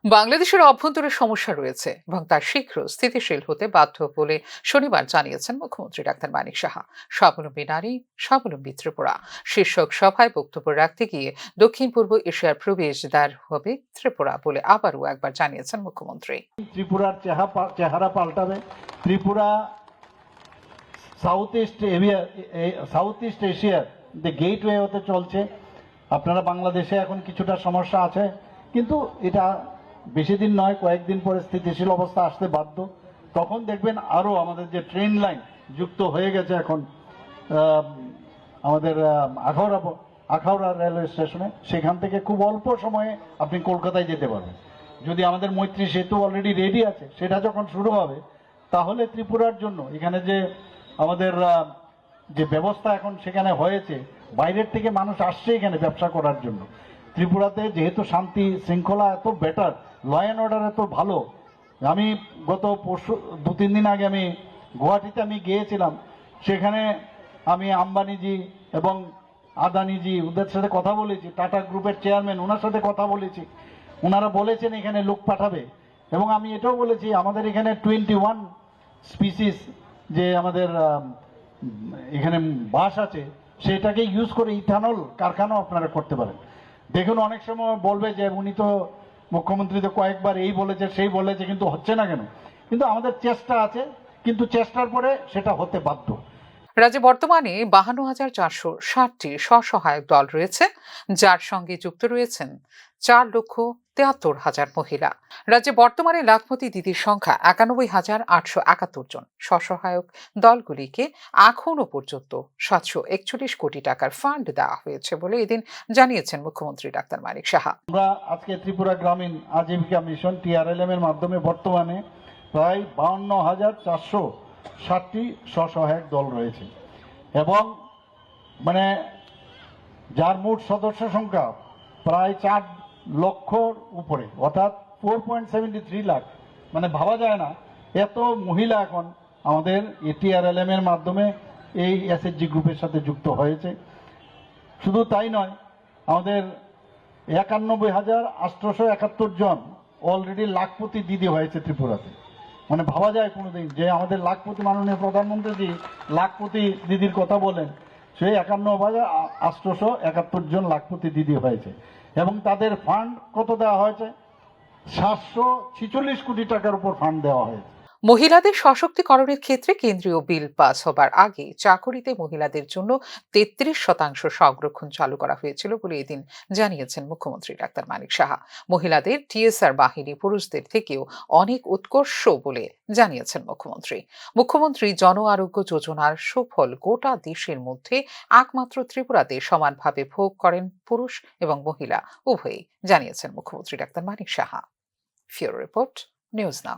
বাংলাদেশের অভ্যন্তরে সমস্যা রয়েছে এবং তা শীঘ্র স্থিতিশীল হতে বাধ্য বলে শনিবার জানিয়েছেন মুখ্যমন্ত্রী ডাক্তার মানিক সাহা। স্বাবলম্বী নারী, স্বাবলম্বী ত্রিপুরা শীর্ষক সভায় বক্তব্য রাখতে গিয়ে দক্ষিণ পূর্ব এশিয়ার প্রবেশদ্বার হবে ত্রিপুরা বলে আবারও একবার জানিয়েছেন মুখ্যমন্ত্রী। ত্রিপুরার চেহারা পাল্টাবে। ত্রিপুরা সাউথ ইস্ট এশিয়ার যে গেটওয়ে হতে চলছে। আপনারা বাংলাদেশে এখন কিছুটা সমস্যা আছে, কিন্তু এটা বেশি দিন নয়, কয়েকদিন পরে স্থিতিশীল অবস্থা আসতে বাধ্য। তখন দেখবেন আরও আমাদের যে ট্রেন লাইন যুক্ত হয়ে গেছে এখন আমাদের আখাউড়া রেলওয়ে স্টেশনে, সেখান থেকে খুব অল্প সময়ে আপনি কলকাতায় যেতে পারবেন। যদি আমাদের মৈত্রী সেতু অলরেডি রেডি আছে, সেটা যখন শুরু হবে, তাহলে ত্রিপুরার জন্য এখানে যে আমাদের যে ব্যবস্থা এখন সেখানে হয়েছে, বাইরের থেকে মানুষ আসছে এখানে ব্যবসা করার জন্য। ত্রিপুরাতে যেহেতু শান্তি শৃঙ্খলা এত বেটার, ল অ্যান্ড অর্ডার এত ভালো। আমি গত পরশু 2-3 দিন আগে আমি গুয়াহাটিতে গিয়েছিলাম। সেখানে আমি আম্বানিজি এবং আদানিজি ওদের সাথে কথা বলেছি, টাটা গ্রুপের চেয়ারম্যান ওনার সাথে কথা বলেছি। ওনারা বলেছেন এখানে লোক পাঠাবে, এবং আমি এটাও বলেছি আমাদের এখানে 21 স্পিসিস যে আমাদের এখানে বাস আছে, সেটাকে ইউজ করে ইথানল কারখানাও আপনারা করতে পারেন। দেখুন, অনেক সময় বলবে যে উনি তো মুখ্যমন্ত্রী তো কয়েকবার এই বলেছে সেই বলেছে, কিন্তু হচ্ছে না কেন? কিন্তু আমাদের চেষ্টা আছে, কিন্তু চেষ্টার পরে সেটা হতে বাধ্য। রাজ্যে বর্তমানে 52,460টি স্বসহায়ক দল রয়েছে, যার সঙ্গে যুক্ত রয়েছেন 4,73,000 মহিলা। রাজ্যে বর্তমানে লাখপতি দিদির সংখ্যা 91,871 জন। স্বসহায়ক দলগুলিকে এখনো পর্যন্ত 741 কোটি টাকার ফান্ড দেওয়া হয়েছে বলে এদিন জানিয়েছেন মুখ্যমন্ত্রী ডাক্তার মানিক সাহা। আমরা আজকে ত্রিপুরা গ্রামীণ আজীবিকা মিশন TRLM এর মাধ্যমে বর্তমানে প্রায় 52,460টি স্বসহায়ক দল রয়েছে, এবং যার মোট সদস্য সংখ্যা প্রায় 4 লক্ষর উপরে, অর্থাৎ 4.73 লাখ। ভাবা যায় না এত মহিলা এখন আমাদের TRLM এর মাধ্যমে এই SHG গ্রুপের সাথে যুক্ত হয়েছে। শুধু তাই নয়, আমাদের 91,871 জন অলরেডি লাখপতি দিদি হয়েছে ত্রিপুরাতে। ভাবা যায় কোনোদিন যে আমাদের লাখপতি, মাননীয় প্রধানমন্ত্রী লাখপতি দিদির কথা বলেন, সেই 91,871 জন লাখপতি দিদি হয়েছে, এবং তাদের ফান্ড কত দেওয়া হয়েছে? 746 কোটি টাকার উপর ফান্ড দেওয়া হয়েছে। মহিলাদের সশক্তিকরণের ক্ষেত্রে কেন্দ্রীয় বিল পাস হবার আগে চাকুরিতে মহিলাদের জন্য 33% সংরক্ষণ চালু করা হয়েছিল বলে এদিন জানিয়েছেন মুখ্যমন্ত্রী ডাক্তার মানিক সাহা। মহিলাদের TSR বাহিনী পুরুষদের থেকেও অনেক উৎকর্ষ বলে জানিয়েছেন মুখ্যমন্ত্রী জন আরোগ্য যোজনার সুফল গোটা দেশের মধ্যে একমাত্র ত্রিপুরাতে সমানভাবে ভোগ করেন পুরুষ এবং মহিলা উভয়ই, জানিয়েছেন মুখ্যমন্ত্রী doctor Manik Saha. Bureau report, news নাও।